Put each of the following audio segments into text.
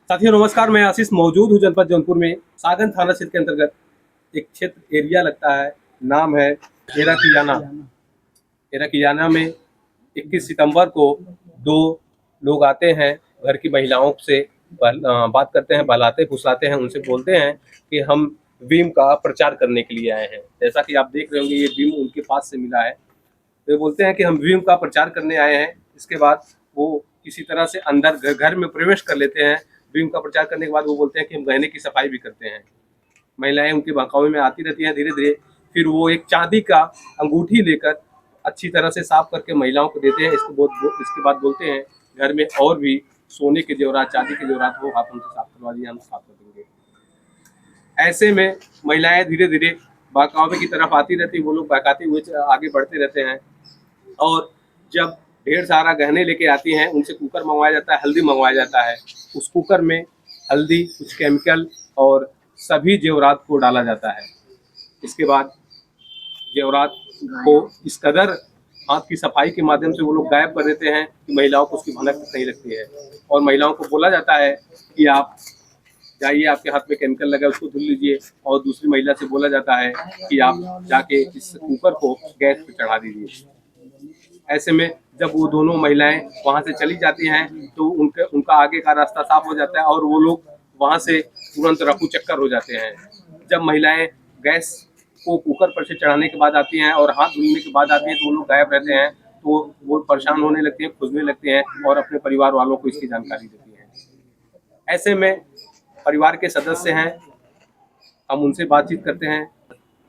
साथियों नमस्कार, मैं आशीष मौजूद हूँ जनपद जौनपुर में। सागन थाना क्षेत्र के अंतर्गत एक क्षेत्र एरिया लगता है, नाम है एराकियाना। एराकियाना में 21 सितंबर को दो लोग आते हैं, घर की महिलाओं से बात करते हैं, बहलाते फुसलाते हैं, उनसे बोलते हैं कि हम भीम का प्रचार करने के लिए आए हैं। जैसा कि आप देख रहे होंगे, ये भीम उनके पास से मिला है। तो ये बोलते हैं कि हम भीम का प्रचार करने आए हैं। इसके बाद वो किसी तरह से अंदर घर में प्रवेश कर लेते हैं। भीम का प्रचार करने के बाद वो बोलते हैं कि हम गहने की सफाई भी करते हैं। महिलाएं उनके बहकावे में आती रहती हैं धीरे धीरे। फिर वो एक चांदी का अंगूठी लेकर अच्छी तरह से साफ करके महिलाओं को देते हैं। इसके बाद बोलते हैं घर में और भी सोने के जेवरात, चांदी के जेवरात हो, आप हमसे साफ करवा दिए, हम साफ कर देंगे। ऐसे में महिलाएं धीरे धीरे बहकावे की तरफ आती रहती, वो लोग बहकाते हुए आगे बढ़ते रहते हैं। और जब ढेर सारा गहने लेके आती हैं, उनसे कुकर मंगवाया जाता है, हल्दी मंगवाया जाता है। उस कुकर में हल्दी, कुछ केमिकल और सभी जेवरात को डाला जाता है। इसके बाद जेवरात को इस कदर हाथ की सफाई के माध्यम से वो लोग गायब कर देते हैं कि महिलाओं को उसकी भनक नहीं लगती है। और महिलाओं को बोला जाता है कि आप जाइए, आपके हाथ में केमिकल लगा है, उसको धुल लीजिए। और दूसरी महिला से बोला जाता है कि आप जाके इस कुकर को गैस पे चढ़ा दीजिए। ऐसे में जब वो दोनों महिलाएं वहां से चली जाती हैं तो उनका आगे का रास्ता साफ हो जाता है और वो लोग वहां से तुरंत रफू चक्कर हो जाते हैं। जब महिलाएं गैस को कुकर पर से चढ़ाने के बाद आती हैं और हाथ धुलने के बाद आती हैं तो वो लोग गायब रहते हैं। तो वो परेशान होने लगती हैं, खुजने लगती हैं और अपने परिवार वालों को इसकी जानकारी देती हैं। ऐसे में परिवार के सदस्य हैं, हम उनसे बातचीत करते हैं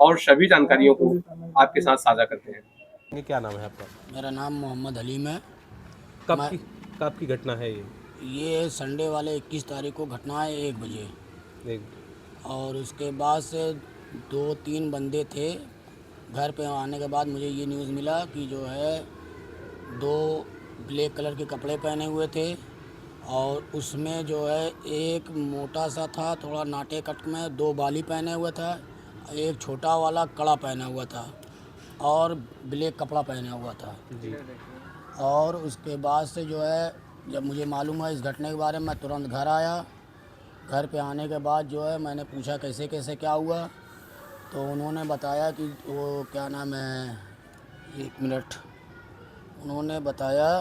और सभी जानकारियों को आपके साथ साझा करते हैं। ये क्या नाम है आपका? मेरा नाम मोहम्मद हलीम है। कब मैं की कब की घटना है ये? ये संडे वाले 21 तारीख को घटना है 1 बजे। एक और उसके बाद से 2-3 बंदे थे। घर पे आने के बाद मुझे ये न्यूज़ मिला कि जो है 2 ब्लैक कलर के कपड़े पहने हुए थे और उसमें जो है एक मोटा सा था, थोड़ा नाटे कट में, 2 बाली पहने हुआ था, एक छोटा वाला कड़ा पहना हुआ था और ब्लैक कपड़ा पहना हुआ था। जी। और उसके बाद से जो है जब मुझे मालूम हुआ इस घटने के बारे में, मैं तुरंत घर आया। घर पे आने के बाद जो है मैंने पूछा कैसे कैसे क्या हुआ, तो उन्होंने बताया कि वो क्या नाम है, 1 मिनट, उन्होंने बताया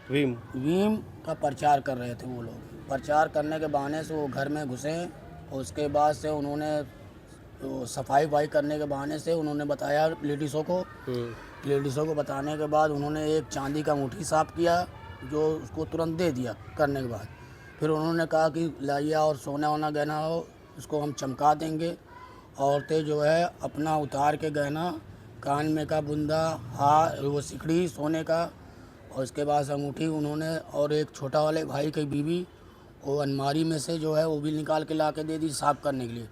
भीम का प्रचार कर रहे थे वो लोग। प्रचार करने के बहाने से वो घर में घुसे और उसके बाद से उन्होंने तो सफाई वफाई करने के बहाने से उन्होंने बताया लेडीज़ों को बताने के बाद उन्होंने एक चांदी का अंगूठी साफ किया, जो उसको तुरंत दे दिया। करने के बाद फिर उन्होंने कहा कि लाइए और सोना वोना गहना हो, उसको हम चमका देंगे। औरतें जो है अपना उतार के गहना, कान में का बुंदा, हार, वो सिकड़ी सोने का, और उसके बाद अंगूठी उन्होंने, और एक छोटा वाले भाई की बीवी, वो अलमारी में से जो है वो भी निकाल के ला के दे दी साफ़ करने के लिए।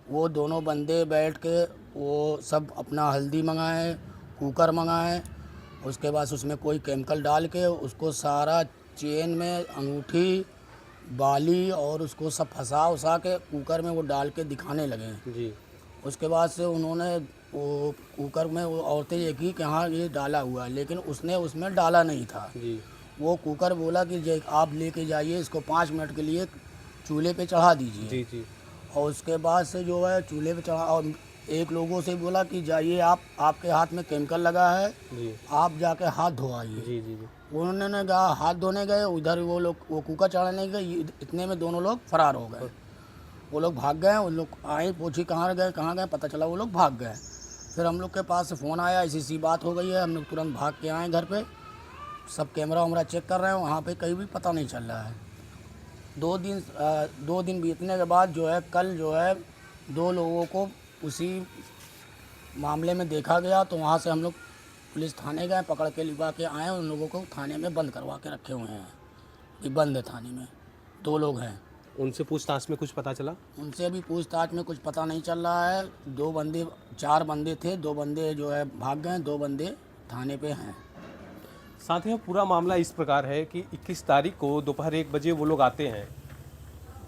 वो दोनों बंदे बैठ के वो सब अपना हल्दी मंगाए, कुकर मंगाए, उसके बाद उसमें कोई केमिकल डाल के उसको सारा चेन में अंगूठी, बाली और उसको सब फंसा उसा के कुकर में वो डाल के दिखाने लगे। जी। उसके बाद से उन्होंने वो कुकर में, वो औरतें ये की कि हाँ ये डाला हुआ है, लेकिन उसने उसमें डाला नहीं था। जी। वो कुकर बोला कि आप लेके जाइए इसको 5 मिनट के लिए चूल्हे पे चढ़ा दीजिए। जी। जी। और उसके बाद से जो है चूल्हे पे चढ़ा, और एक लोगों से बोला कि जाइए आपके हाथ में केमिकल लगा है, जी। आप जाके हाथ धोआइए। जी। जी। जी। उन्होंने कहा, हाथ धोने गए उधर, वो लोग वो कुकर चढ़ाने गए, इतने में दोनों लोग फरार हो गए। वो लोग भाग गए। उन लोग आए, पूछी कहाँ गए, पता चला वो लोग भाग गए। फिर हम लोग के पास से फ़ोन आया, ऐसी बात हो गई है। हम लोग तुरंत भाग के आए घर पे, सब कैमरा वैमरा चेक कर रहे हैं, वहाँ पे कहीं भी पता नहीं चल रहा है। 2 दिन बीतने के बाद जो है कल जो है 2 लोगों को उसी मामले में देखा गया, तो वहाँ से हम लोग पुलिस थाने गए, पकड़ के लिवा के आए। उन लोगों को थाने में बंद करवा के रखे हुए हैं कि बंद है थाने में। 2 लोग हैं। उनसे पूछताछ में कुछ पता चला? उनसे भी पूछताछ में कुछ पता नहीं चल रहा है। 4 बंदे थे, 2 बंदे जो है भाग गए, 2 बंदे थाने पे हैं। साथियों, पूरा मामला इस प्रकार है कि 21 तारीख को दोपहर 1 बजे वो लोग आते हैं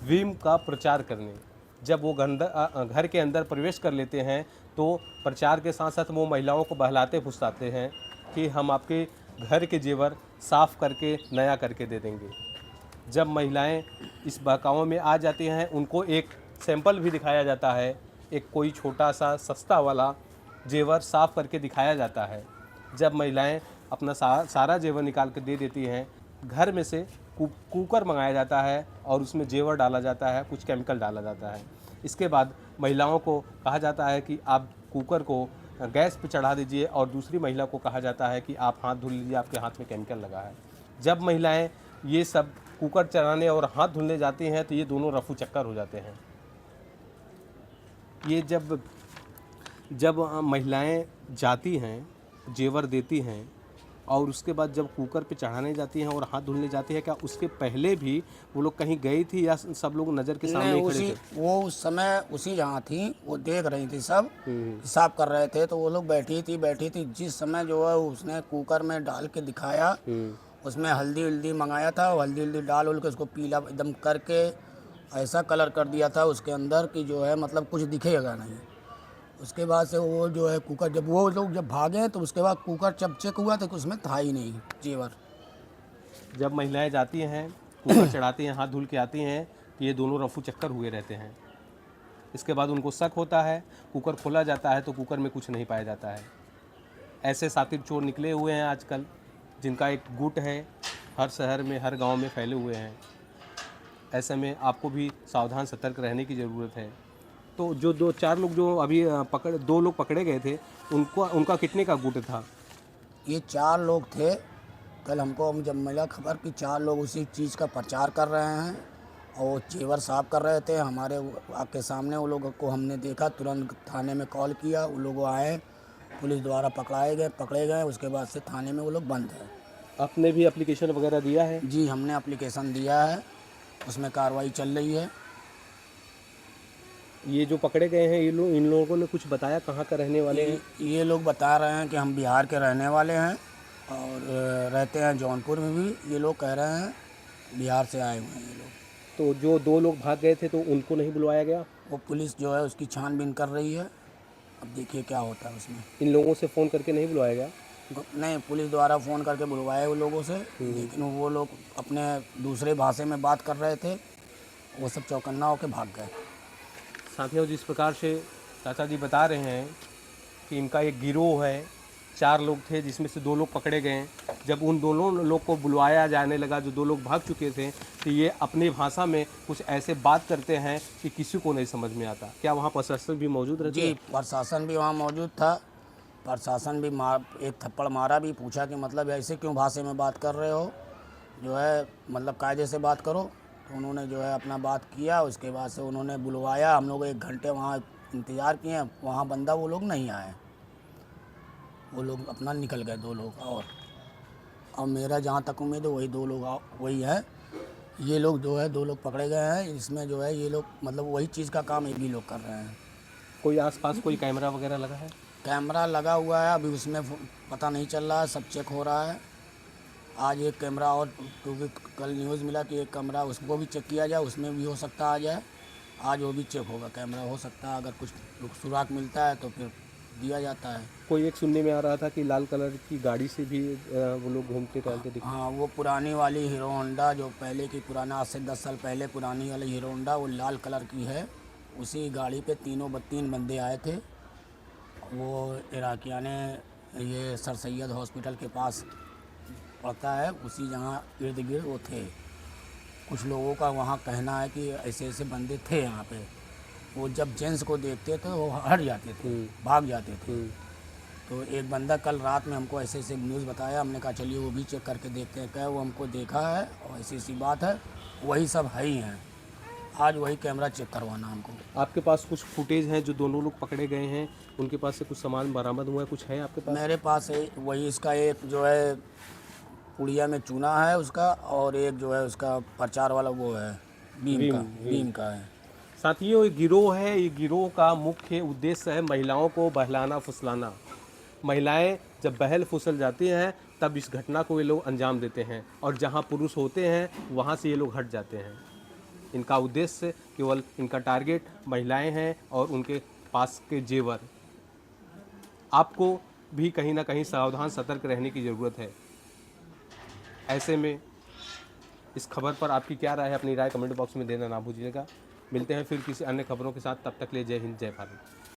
भीम का प्रचार करने। जब वो घर के अंदर प्रवेश कर लेते हैं तो प्रचार के साथ साथ वो महिलाओं को बहलाते फुसलाते हैं कि हम आपके घर के जेवर साफ करके नया करके दे देंगे। जब महिलाएं इस बहकावों में आ जाती हैं, उनको एक सैंपल भी दिखाया जाता है, एक कोई छोटा सा सस्ता वाला जेवर साफ़ करके दिखाया जाता है। जब महिलाएं अपना सारा जेवर निकाल के दे देती हैं, घर में से कुकर मंगाया जाता है और उसमें जेवर डाला जाता है, कुछ केमिकल डाला जाता है। इसके बाद महिलाओं को कहा जाता है कि आप कुकर को गैस पे चढ़ा दीजिए और दूसरी महिला को कहा जाता है कि आप हाथ धुल लीजिए, आपके हाथ में केमिकल लगा है। जब महिलाएं ये सब कुकर चलाने और हाथ धुलने जाती हैं तो ये दोनों रफू चक्कर हो जाते हैं। ये जब जब महिलाएं जाती हैं, जेवर देती हैं और उसके बाद जब कुकर पे चढ़ाने जाती हैं और हाथ धुलने जाती है, क्या उसके पहले भी वो लोग कहीं गई थी या सब लोग नज़र के सामने नहीं, ही खड़े उसी थे? वो उस समय उसी जहाँ थी, वो देख रही थी, सब हिसाब कर रहे थे, तो वो लोग बैठी थी। जिस समय जो है उसने कुकर में डाल के दिखाया, उसमें हल्दी वल्दी मंगाया था, हल्दी वल्दी डाल उल के उसको पीला एकदम करके ऐसा कलर कर दिया था उसके अंदर कि जो है मतलब कुछ दिखेगा नहीं। उसके बाद से वो जो है कुकर, जब वो लोग जब भागे तो उसके बाद कुकर जब चेक हुआ तो उसमें था ही नहीं जेवर। जब महिलाएं जाती हैं, कुकर चढ़ाती हैं, हाथ धुल के आती हैं तो ये दोनों रफू चक्कर हुए रहते हैं। इसके बाद उनको शक होता है, कुकर खोला जाता है तो कुकर में कुछ नहीं पाया जाता है। ऐसे शातिर चोर निकले हुए हैं आजकल, जिनका एक गुट है, हर शहर में, हर गांव में फैले हुए हैं। ऐसे में आपको भी सावधान सतर्क रहने की ज़रूरत है। तो जो 2-4 लोग जो अभी 2 लोग पकड़े गए थे, उनका कितने का गुट था? ये 4 लोग थे। कल हमको जब मिला खबर कि 4 लोग उसी चीज़ का प्रचार कर रहे हैं और वो जेवर साफ कर रहे थे, हमारे आके सामने वो लोगों को हमने देखा, तुरंत थाने में कॉल किया, वो लोग आए, पुलिस द्वारा पकड़े गए। उसके बाद से थाने में वो लोग बंद है। आपने भी एप्लीकेशन वगैरह दिया है? जी, हमने एप्लीकेशन दिया है, उसमें कार्रवाई चल रही है। ये जो पकड़े गए हैं, इन लोगों ने कुछ बताया कहाँ का रहने वाले हैं? ये लोग बता रहे हैं कि हम बिहार के रहने वाले हैं और रहते हैं जौनपुर में भी। ये लोग कह रहे हैं बिहार से आए हुए हैं ये लोग। तो जो 2 लोग भाग गए थे तो उनको नहीं बुलवाया गया? वो पुलिस जो है उसकी छानबीन कर रही है, अब देखिए क्या होता है उसमें। इन लोगों से फ़ोन करके नहीं बुलवाया गया? नहीं, पुलिस द्वारा फ़ोन करके बुलवाए वो लोगों से, लेकिन वो लोग अपने दूसरे भाषा में बात कर रहे थे, वो सब चौकन्ना होकर भाग गए। साथियों, जिस प्रकार से चाचा जी बता रहे हैं कि इनका एक गिरोह है, 4 लोग थे जिसमें से 2 लोग पकड़े गए। जब उन दोनों लोग को बुलवाया जाने लगा, जो 2 लोग भाग चुके थे, तो ये अपनी भाषा में कुछ ऐसे बात करते हैं कि किसी को नहीं समझ में आता। क्या वहाँ प्रशासन भी मौजूद रहती है? जी, प्रशासन भी वहाँ मौजूद था। प्रशासन भी एक थप्पड़ मारा भी, पूछा कि मतलब ऐसे क्यों भाषा में बात कर रहे हो, जो है मतलब कायदे से बात करो। तो उन्होंने जो है अपना बात किया, उसके बाद से उन्होंने बुलवाया। हम लोग 1 घंटे वहाँ इंतज़ार किए, वहाँ बंदा वो लोग नहीं आए, वो लोग अपना निकल गए 2 लोग। और मेरा जहाँ तक उम्मीद है वही 2 लोग वही है। ये लोग जो है 2 लोग पकड़े गए हैं, इसमें जो है ये लोग मतलब वही चीज़ का काम एक ही लोग कर रहे हैं। कोई आसपास कोई कैमरा वगैरह लगा है? कैमरा लगा हुआ है, अभी उसमें पता नहीं चल रहा है, सब चेक हो रहा है। आज एक कैमरा और, क्योंकि कल न्यूज़ मिला कि एक कैमरा उसको भी चेक किया जाए, उसमें भी हो सकता आ जाए। आज वो भी चेक होगा कैमरा, हो सकता है अगर कुछ सुराग मिलता है तो फिर दिया जाता है। कोई एक सुनने में आ रहा था कि लाल कलर की गाड़ी से भी वो लोग घूमते टहलते दिखे। हाँ, वो पुरानी वाली हीरो होंडा, जो पहले की पुराना, आज से 10 साल पहले पुरानी वाली हीरो होंडा, वो लाल कलर की है। उसी गाड़ी पे 3 बंदे आए थे। वो इराकियाने, ये सर सैयद हॉस्पिटल के पास पड़ता है, उसी जहाँ इर्द गिर्द वो थे। कुछ लोगों का वहाँ कहना है कि ऐसे ऐसे बंदे थे यहाँ पे। वो जब जेंट्स को देखते थे वो हट जाते थे, भाग जाते थे। तो एक बंदा कल रात में हमको ऐसे ऐसे न्यूज़ बताया, हमने कहा चलिए वो भी चेक करके देखते हैं। क्या वो हमको देखा है और ऐसी ऐसी बात है, वही सब है ही हैं। आज वही कैमरा चेक करवाना हमको। आपके पास कुछ फुटेज हैं जो दोनों लोग पकड़े गए हैं, उनके पास से कुछ सामान बरामद हुआ है, कुछ है आपके पास? मेरे पास है वही, इसका एक जो है पुड़िया में चूना है उसका, और एक जो है उसका प्रचार वाला वो है बीम का है। साथियों, ये गिरोह है। ये गिरोह का मुख्य उद्देश्य है महिलाओं को बहलाना फुसलाना। महिलाएं जब बहल फुसल जाती हैं तब इस घटना को ये लोग अंजाम देते हैं, और जहां पुरुष होते हैं वहां से ये लोग हट जाते हैं। इनका उद्देश्य केवल, इनका टारगेट महिलाएं हैं और उनके पास के जेवर। आपको भी कहीं ना कहीं सावधान सतर्क रहने की ज़रूरत है। ऐसे में इस खबर पर आपकी क्या राय है, अपनी राय कमेंट बॉक्स में देना ना भूलिएगा। मिलते हैं फिर किसी अन्य खबरों के साथ, तब तक के लिए जय हिंद जय भारत।